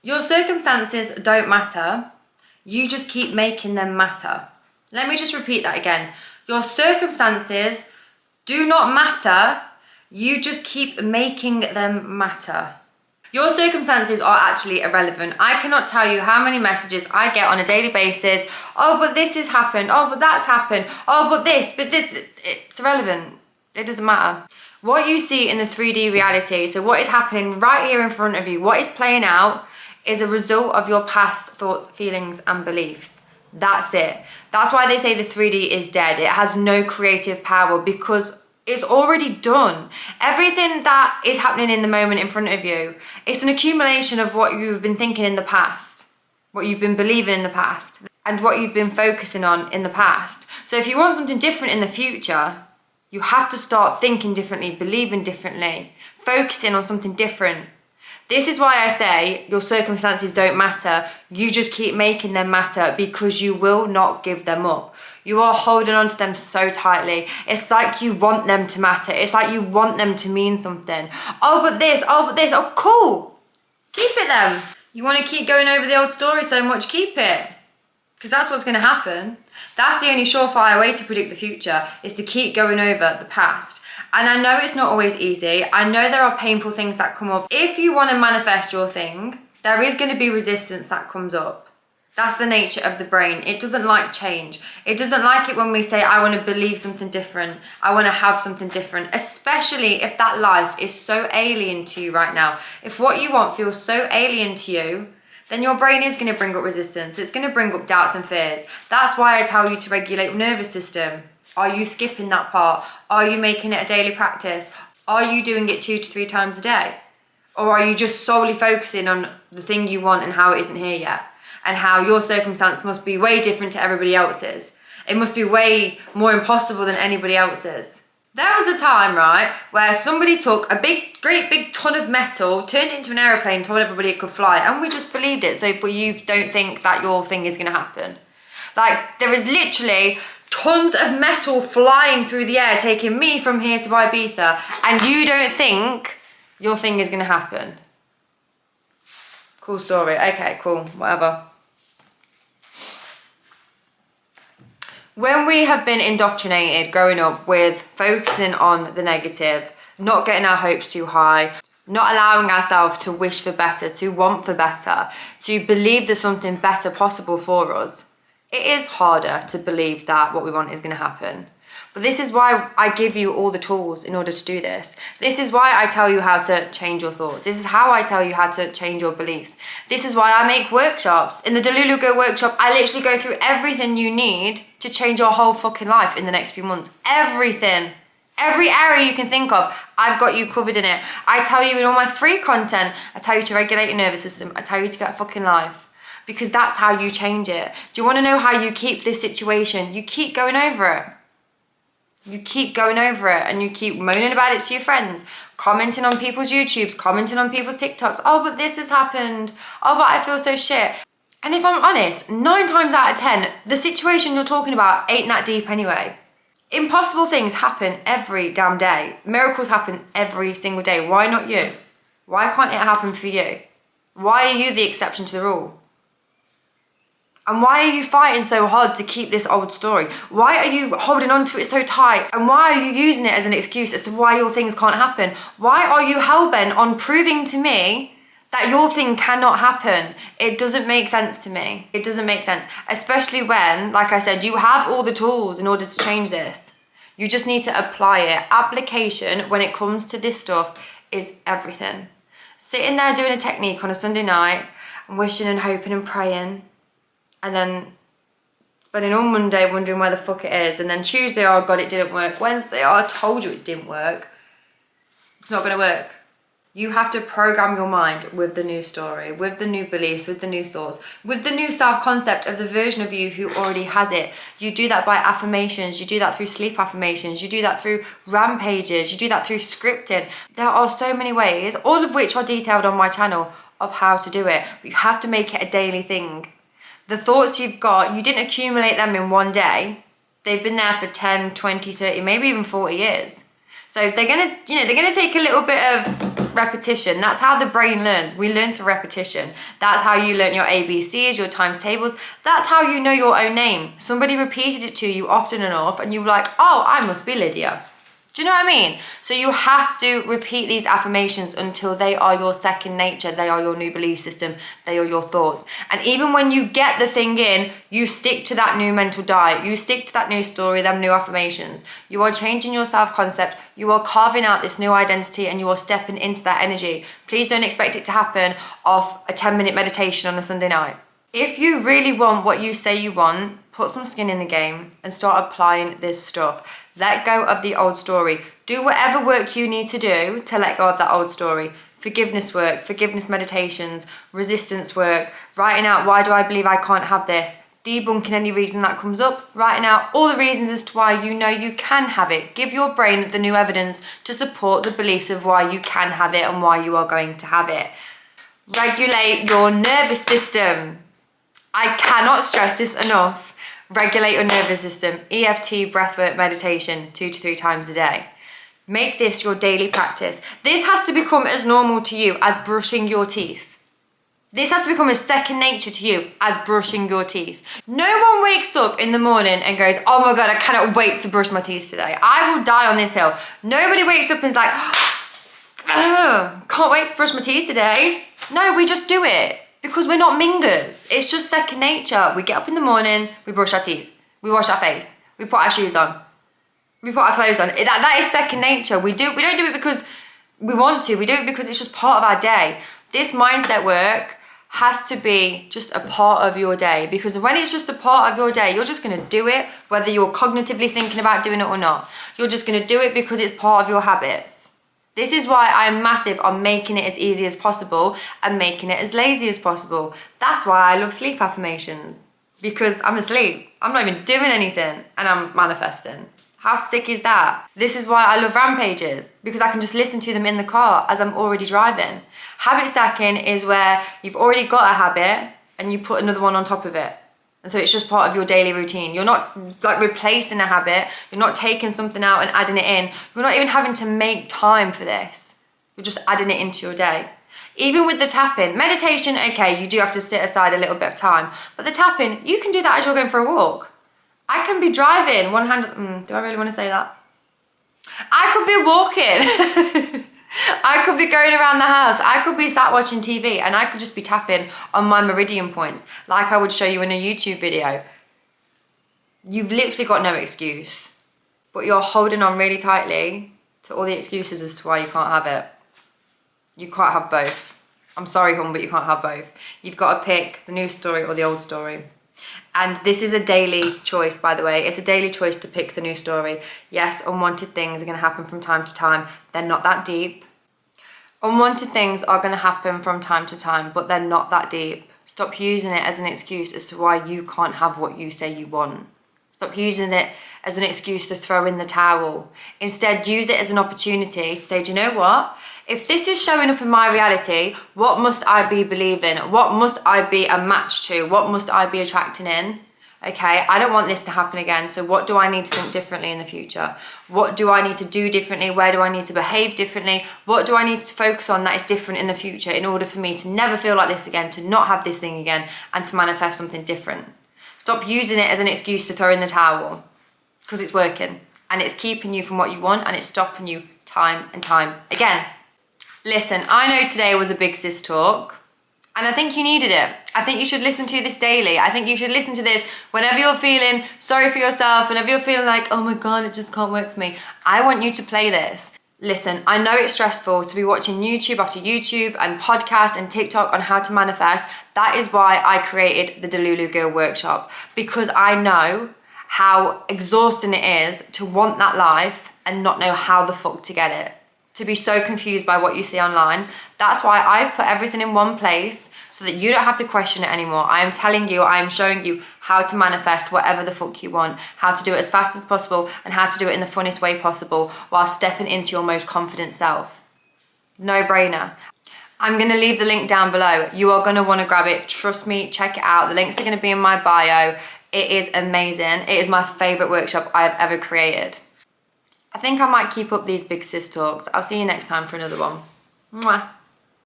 Your circumstances don't matter. You just keep making them matter. Let me just repeat that again. Your circumstances do not matter. You just keep making them matter. Your circumstances are actually irrelevant. I cannot tell you how many messages I get on a daily basis. Oh, but this has happened. Oh, but that's happened. Oh, but this. It's irrelevant. It doesn't matter. What you see in the 3D reality, so what is happening right here in front of you, what is playing out, is a result of your past thoughts, feelings, and beliefs. That's it. That's why they say the 3D is dead. It has no creative power because it's already done. Everything that is happening in the moment in front of you, it's an accumulation of what you've been thinking in the past, what you've been believing in the past, and what you've been focusing on in the past. So if you want something different in the future, you have to start thinking differently, believing differently, focusing on something different. This is why I say your circumstances don't matter. You just keep making them matter because you will not give them up. You are holding on to them so tightly. It's like you want them to matter. It's like you want them to mean something. Oh, but this. Oh, cool. Keep it then. You want to keep going over the old story so much, keep it. Because that's what's going to happen. That's the only surefire way to predict the future, is to keep going over the past. And I know it's not always easy. I know there are painful things that come up. If you want to manifest your thing, there is going to be resistance that comes up. That's the nature of the brain. It doesn't like change. It doesn't like it when we say, I want to believe something different. I want to have something different, especially if that life is so alien to you right now. If what you want feels so alien to you, then your brain is going to bring up resistance. It's going to bring up doubts and fears. That's why I tell you to regulate your nervous system. Are you skipping that part? Are you making it a daily practice? Are you doing it 2 to 3 times a day? Or are you just solely focusing on the thing you want and how it isn't here yet? And how your circumstance must be way different to everybody else's. It must be way more impossible than anybody else's. There was a time, right, where somebody took a great big ton of metal, turned it into an aeroplane, told everybody it could fly, and we just believed it. So, but you don't think that your thing is going to happen. Like, there is literally tons of metal flying through the air, taking me from here to Ibiza, and you don't think your thing is going to happen. Cool story. Okay, cool, whatever. When we have been indoctrinated growing up with focusing on the negative, not getting our hopes too high, not allowing ourselves to wish for better, to want for better, to believe there's something better possible for us, it is harder to believe that what we want is going to happen. But this is why I give you all the tools in order to do this. This is why I tell you how to change your thoughts. This is how I tell you how to change your beliefs. This is why I make workshops. In the Delulu Go workshop, I literally go through everything you need to change your whole fucking life in the next few months. Everything. Every area you can think of, I've got you covered in it. I tell you in all my free content, I tell you to regulate your nervous system. I tell you to get a fucking life. Because that's how you change it. Do you want to know how you keep this situation? You keep going over it. You keep going over it and you keep moaning about it to your friends, commenting on people's YouTubes, commenting on people's TikToks. Oh, but this has happened. Oh, but I feel so shit. And if I'm honest, 9 times out of 10, the situation you're talking about ain't that deep anyway. Impossible things happen every damn day. Miracles happen every single day. Why not you? Why can't it happen for you? Why are you the exception to the rule? And why are you fighting so hard to keep this old story? Why are you holding on to it so tight? And why are you using it as an excuse as to why your things can't happen? Why are you hellbent on proving to me that your thing cannot happen? It doesn't make sense to me. It doesn't make sense. Especially when, like I said, you have all the tools in order to change this. You just need to apply it. Application, when it comes to this stuff, is everything. Sitting there doing a technique on a Sunday night and wishing and hoping and praying, and then spending all Monday wondering where the fuck it is, and then Tuesday, oh God, it didn't work. Wednesday, oh, I told you it didn't work. It's not gonna work. You have to program your mind with the new story, with the new beliefs, with the new thoughts, with the new self-concept of the version of you who already has it. You do that by affirmations, you do that through sleep affirmations, you do that through rampages, you do that through scripting. There are so many ways, all of which are detailed on my channel, of how to do it. But you have to make it a daily thing. The thoughts you've got, you didn't accumulate them in one day. They've been there for 10, 20, 30, maybe even 40 years. So they're gonna, they're gonna take a little bit of repetition. That's how the brain learns. We learn through repetition. That's how you learn your ABCs, your times tables. That's how you know your own name. Somebody repeated it to you often enough and you were like, oh, I must be Lydia. Do you know what I mean? So you have to repeat these affirmations until they are your second nature. They are your new belief system. They are your thoughts. And even when you get the thing in, you stick to that new mental diet. You stick to that new story, them new affirmations. You are changing your self-concept. You are carving out this new identity and you are stepping into that energy. Please don't expect it to happen off a 10-minute meditation on a Sunday night. If you really want what you say you want, put some skin in the game and start applying this stuff. Let go of the old story. Do whatever work you need to do to let go of that old story. Forgiveness work, forgiveness meditations, resistance work, writing out why do I believe I can't have this, debunking any reason that comes up, writing out all the reasons as to why you know you can have it. Give your brain the new evidence to support the beliefs of why you can have it and why you are going to have it. Regulate your nervous system. I cannot stress this enough. Regulate your nervous system. EFT, breathwork, meditation, 2 to 3 times a day. Make this your daily practice. This has to become as normal to you as brushing your teeth. This has to become as second nature to you as brushing your teeth. No one wakes up in the morning and goes, oh my God, I cannot wait to brush my teeth today. I will die on this hill. Nobody wakes up and is like, oh, can't wait to brush my teeth today. No, we just do it. Because we're not mingers. It's just second nature. We get up in the morning, we brush our teeth, we wash our face, we put our shoes on, we put our clothes on. That is second nature. We don't do it because we want to. We do it because it's just part of our day. This mindset work has to be just a part of your day, because when it's just a part of your day, you're just going to do it whether you're cognitively thinking about doing it or not. You're just going to do it because it's part of your habits. This is why I'm massive on making it as easy as possible and making it as lazy as possible. That's why I love sleep affirmations, because I'm asleep. I'm not even doing anything and I'm manifesting. How sick is that? This is why I love rampages, because I can just listen to them in the car as I'm already driving. Habit stacking is where you've already got a habit and you put another one on top of it. And so it's just part of your daily routine. You're not like replacing a habit. You're not taking something out and adding it in. You're not even having to make time for this. You're just adding it into your day. Even with the tapping, meditation, okay, you do have to sit aside a little bit of time. But the tapping, you can do that as you're going for a walk. I can be driving, one hand, do I really want to say that? I could be walking. I could be going around the house. I could be sat watching TV and I could just be tapping on my meridian points like I would show you in a YouTube video. You've literally got no excuse, but you're holding on really tightly to all the excuses as to why you can't have it. You can't have both. I'm sorry, hon, but you can't have both. You've got to pick the new story or the old story. And this is a daily choice, by the way. It's a daily choice to pick the new story. Yes, unwanted things are going to happen from time to time. They're not that deep. Unwanted things are going to happen from time to time, but they're not that deep. Stop using it as an excuse as to why you can't have what you say you want. Stop using it as an excuse to throw in the towel. Instead, use it as an opportunity to say, do you know what? If this is showing up in my reality, what must I be believing? What must I be a match to? What must I be attracting in? Okay, I don't want this to happen again. So what do I need to think differently in the future? What do I need to do differently? Where do I need to behave differently? What do I need to focus on that is different in the future in order for me to never feel like this again, to not have this thing again, and to manifest something different? Stop using it as an excuse to throw in the towel, because it's working and it's keeping you from what you want and it's stopping you time and time again. Listen, I know today was a big sis talk and I think you needed it. I think you should listen to this daily. I think you should listen to this whenever you're feeling sorry for yourself, whenever you're feeling like, oh my God, it just can't work for me. I want you to play this. Listen, I know it's stressful to be watching YouTube after YouTube and podcasts and TikTok on how to manifest. That is why I created the Delulu Girl Workshop, because I know how exhausting it is to want that life and not know how the fuck to get it. To be so confused by what you see online. That's why I've put everything in one place so that you don't have to question it anymore. I am telling you, I am showing you how to manifest whatever the fuck you want, how to do it as fast as possible and how to do it in the funnest way possible while stepping into your most confident self. No brainer. I'm gonna leave the link down below. You are gonna wanna grab it. Trust me, check it out. The links are gonna be in my bio. It is amazing. It is my favorite workshop I have ever created. I think I might keep up these big sis talks. I'll see you next time for another one. Mwah.